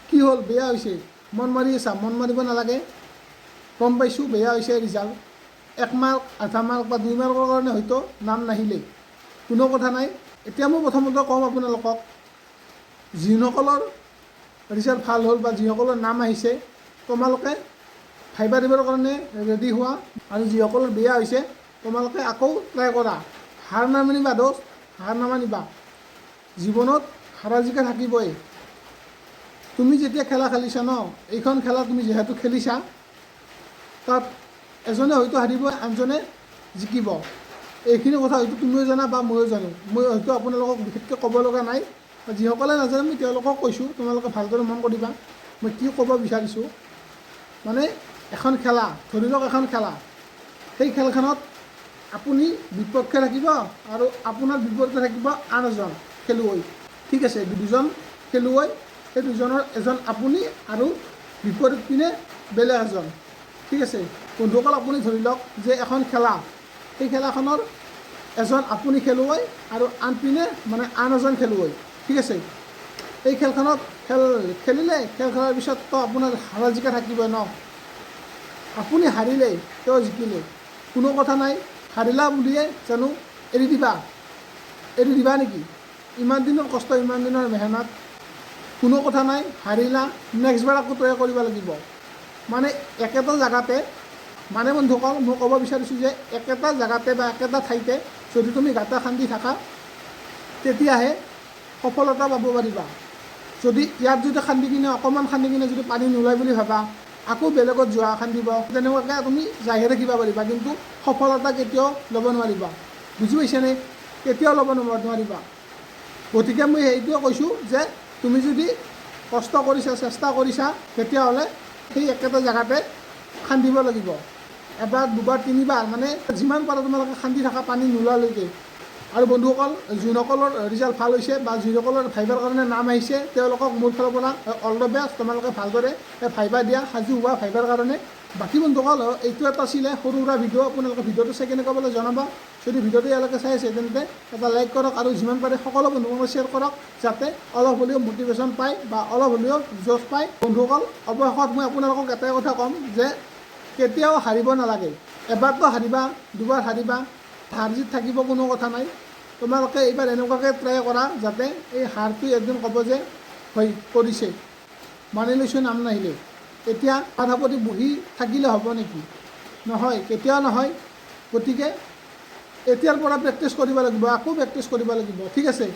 কি হ'ল বেয়া হৈছে মন মাৰি আছা মন মাৰিব নালাগে গম পাইছোঁ বেয়া হৈছে ৰিজাল্ট 1 মাৰ্ক আধা মাৰ্ক বা 2 মাৰ্কৰ কাৰণে হয়তো নাম নাহিলে কোনো কথা নাই এতিয়া মই প্ৰথমতে কম আপোনালোকক যিসকলৰ ৰিজাল্ট ভাল হ'ল বা যিসকলৰ নাম আহিছে তোমালোকে ভাইবা দিবৰ কাৰণে ৰেডি হোৱা আৰু যিসকলৰ বেয়া হৈছে তোমালোকে আকৌ ট্ৰাই কৰা হাৰ নামানিবা দোষ হাৰ নামানিবা জীৱনত হাৰা জিকা থাকিবই তুমি যেতিয়া খেলা খেলিছা ন এইখন খেলা তুমি যেহেতু খেলিছা তাত এজনে হয়তো হাৰিব আনজনে জিকিব এইখিনি কথা হয়তো তুমিও জানা বা ময়ো জানো মই হয়তো আপোনালোকক বিশেষকৈ ক'ব লগা নাই যিসকলে নাজানে মই তেওঁলোকক কৈছোঁ তোমালোকে ভালদৰে মন কৰিবা মই কি ক'ব বিচাৰিছোঁ মানে এখন খেলা ধৰি লওক এখন খেলা সেই খেলখনত আপুনি বিপক্ষে থাকিব আৰু আপোনাৰ বিপৰীতে থাকিব আন এজন খেলুৱৈ ঠিক আছে দুজন খেলুৱৈ সেই দুজনৰ এজন আপুনি আৰু বিপৰীত পিনে বেলেগ এজন ঠিক আছে বন্ধুসকল আপুনি ধৰি লওক যে এখন খেলা সেই খেলাখনৰ এজন আপুনি খেলুৱৈ আৰু আন পিনে মানে আন এজন খেলুৱৈ ঠিক আছে এই খেলখনত খেলিলে খেল খেলাৰ পিছততো আপোনাৰ হাৰা জিকা থাকিবই ন আপুনি হাৰিলে তেওঁ জিকিলে কোনো কথা নাই হাৰিলা বুলিয়ে জানো এৰি দিবা নেকি ইমান দিনৰ কষ্ট ইমান দিনৰ মেহনত কোনো কথা নাই হাৰিলা নেক্সটবাৰ আকৌ তৈয়াৰ কৰিব লাগিব মানে একেটা জেগাতে মানে বন্ধুসকল মই ক'ব বিচাৰিছোঁ যে একেটা জেগাতে বা একেটা ঠাইতে যদি তুমি গাঁতা খান্দি থাকা তেতিয়াহে সফলতা পাব পাৰিবা যদি ইয়াত যদি খান্দি কিনে অকণমান খান্দি কিনে যদি পানী নোলায় বুলি ভাবা আকৌ বেলেগত যোৱা খান্দিব তেনেকুৱাকৈ তুমি যাইহে থাকিব পাৰিবা কিন্তু সফলতা কেতিয়াও ল'ব নোৱাৰিবা বুজি পাইছানে কেতিয়াও ল'ব নোৱাৰিবা গতিকে মই সেইটোৱে কৈছোঁ যে তুমি যদি কষ্ট কৰিছা চেষ্টা কৰিছা তেতিয়াহ'লে সেই একেটা জেগাতে খান্দিব লাগিব এবাৰ দুবাৰ তিনিবাৰ মানে যিমান পাৰা তোমালোকে খান্দি থাকা পানী নোলোৱালৈকে আৰু বন্ধুসকল যোনসকলৰ ৰিজাল্ট ভাল হৈছে বা যিসকলৰ ভাইবাৰ কাৰণে নাম আহিছে তেওঁলোকক মোৰ ফালৰ পৰা অল দ্য বেষ্ট তোমালোকে ভালদৰে ভাইবা দিয়া সাজু হোৱা ভাইবাৰ কাৰণে বাকী বন্ধুসকল এইটো এটা আছিলে সৰু সুৰা ভিডিঅ' আপোনালোকে ভিডিঅ'টো চাই কেনেকুৱা পালে জনাবা যদি ভিডিঅ'টো ইয়ালৈকে চাই আছে তেন্তে এটা লাইক কৰক আৰু যিমান পাৰে সকলো বন্ধুসকলক শ্বেয়াৰ কৰক যাতে অলপ হ'লেও মটিভেশ্যন পায় বা অলপ হ'লেও জোচ পায় বন্ধুসকল অৱশেষত মই আপোনালোকক এটাই কথা ক'ম যে কেতিয়াও হাৰিব নালাগে এবাৰতো হাৰিবা দুবাৰ হাৰিবা হাৰ জিত থাকিব কোনো কথা নাই তোমালোকে এইবাৰ এনেকুৱাকৈ ট্ৰাই কৰা যাতে এই হাৰটো একদিন ক'ব যে হয় কৰিছে মানি লৈছোঁ নাম নাহিলে এতিয়া বাধাপতি বহি থাকিলে হ'ব নেকি নহয় কেতিয়াও নহয় গতিকে এতিয়াৰ পৰা প্ৰেক্টিছ কৰিব লাগিব আকৌ প্ৰেক্টিছ কৰিব লাগিব ঠিক আছে